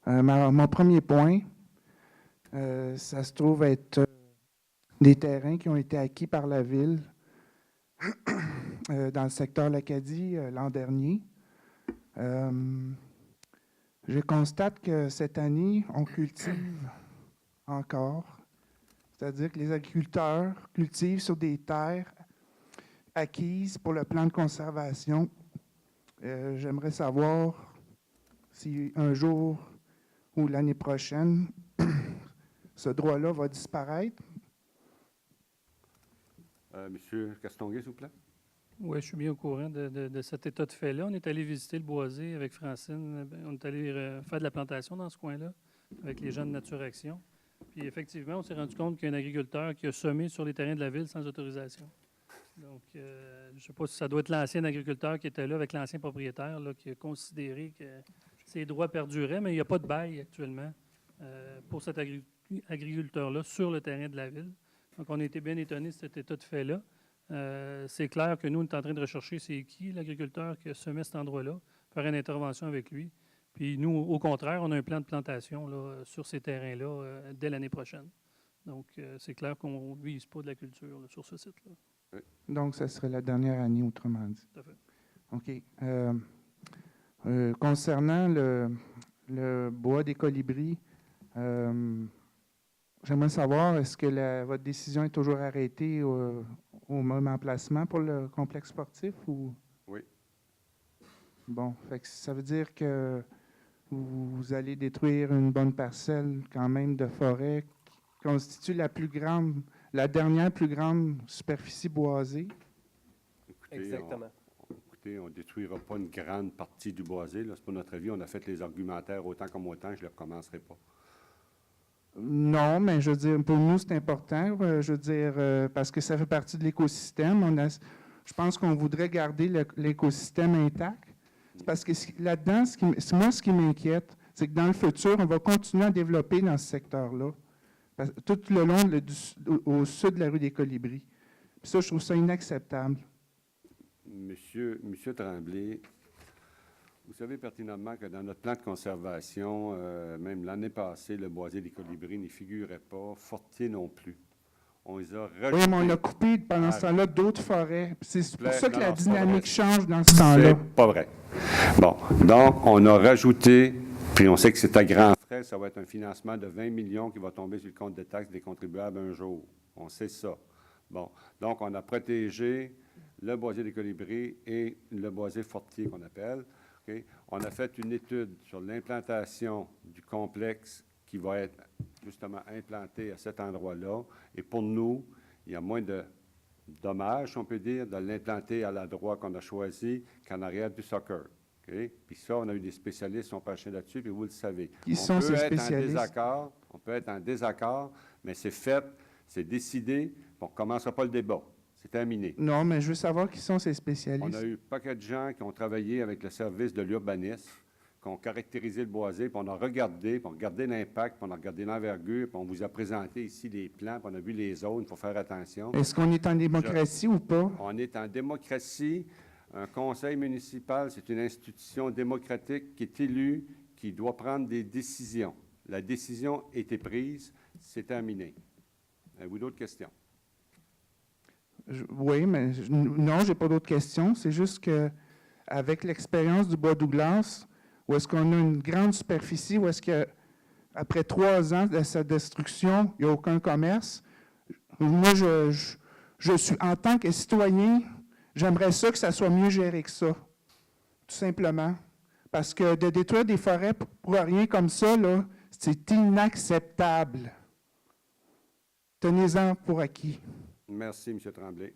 Mon premier point, ça se trouve être des terrains qui ont été acquis par la Ville dans le secteur l'Acadie l'an dernier. Je constate que cette année, on cultive encore, c'est-à-dire que les agriculteurs cultivent sur des terres acquises pour le plan de conservation. J'aimerais savoir si un jour ou l'année prochaine, ce droit-là va disparaître. Monsieur Castonguay, s'il vous plaît. Oui, je suis bien au courant de cet état de fait-là. On est allé visiter le boisé avec Francine. On est allé faire de la plantation dans ce coin-là avec les gens de Nature Action. Puis effectivement, on s'est rendu compte qu'il y a un agriculteur qui a semé sur les terrains de la ville sans autorisation. Donc, je ne sais pas si ça doit être l'ancien agriculteur qui était là avec l'ancien propriétaire là, qui a considéré que ses droits perduraient, mais il n'y a pas de bail actuellement pour cet agriculteur-là sur le terrain de la ville. Donc, on a été bien étonnés de cet état de fait-là. C'est clair que nous, on est en train de rechercher c'est qui l'agriculteur qui a semé cet endroit-là, faire une intervention avec lui. Puis nous, au contraire, on a un plan de plantation là, sur ces terrains-là dès l'année prochaine. Donc, c'est clair qu'on ne vise pas de la culture là, sur ce site-là. Oui. Donc, ça serait la dernière année, autrement dit. Tout à fait. OK. Concernant le bois des colibris, j'aimerais savoir, est-ce que votre décision est toujours arrêtée au même emplacement pour le complexe sportif? Ou? Oui. Bon, fait que ça veut dire que vous allez détruire une bonne parcelle quand même de forêt qui constitue la dernière plus grande superficie boisée. Écoutez, Exactement. On ne détruira pas une grande partie du boisé. C'est pas notre avis. On a fait les argumentaires autant comme autant. Je ne le recommencerai pas. Non, mais je veux dire, pour nous, c'est important. Je veux dire, parce que ça fait partie de l'écosystème. Je pense qu'on voudrait garder l'écosystème intact. C'est parce que là-dedans, ce qui m'inquiète, c'est que dans le futur, on va continuer à développer dans ce secteur-là, tout le long au sud de la rue des Colibris. Puis ça, je trouve ça inacceptable. Monsieur Tremblay, vous savez pertinemment que dans notre plan de conservation, même l'année passée, le boisé des colibris n'y figurait pas, Fortier non plus. On les a rajoutés. Oui, mais on a coupé pendant ce temps-là d'autres forêts. C'est pour ça que la non, dynamique change dans ce temps-là. C'est pas vrai. Bon, donc, on a rajouté, puis on sait que c'est à grands frais, ça va être un financement de 20 millions qui va tomber sur le compte de taxes des contribuables un jour. On sait ça. Bon, donc, on a protégé le boisé des colibris et le boisé fortier qu'on appelle. Okay? On a fait une étude sur l'implantation du complexe qui va être justement implanté à cet endroit-là. Et pour nous, il y a moins de dommages, on peut dire, de l'implanter à l'endroit qu'on a choisi qu'en arrière du soccer. Okay? Puis ça, on a eu des spécialistes qui sont penchés là-dessus, puis vous le savez. Qui sont ces spécialistes? On peut être en désaccord, mais c'est fait, c'est décidé, on ne commencera pas le débat. C'est terminé. Non, mais je veux savoir qui sont ces spécialistes. On a eu un paquet de gens qui ont travaillé avec le service de l'urbanisme, qui ont caractérisé le boisé, puis on a regardé, puis on a regardé l'impact, puis on a regardé l'envergure, puis on vous a présenté ici les plans, puis on a vu les zones, il faut faire attention. Est-ce qu'on est en démocratie ou pas? On est en démocratie. Un conseil municipal, c'est une institution démocratique qui est élue, qui doit prendre des décisions. La décision a été prise, c'est terminé. Avez-vous d'autres questions? Oui, mais non, je n'ai pas d'autres questions. C'est juste qu'avec l'expérience du bois Douglas, où est-ce qu'on a une grande superficie, où est-ce qu'après 3 ans de sa destruction, il n'y a aucun commerce, moi, je suis, en tant que citoyen, j'aimerais ça que ça soit mieux géré que ça, tout simplement. Parce que de détruire des forêts pour rien comme ça, là, c'est inacceptable. Tenez-en pour acquis. Merci, M. Tremblay.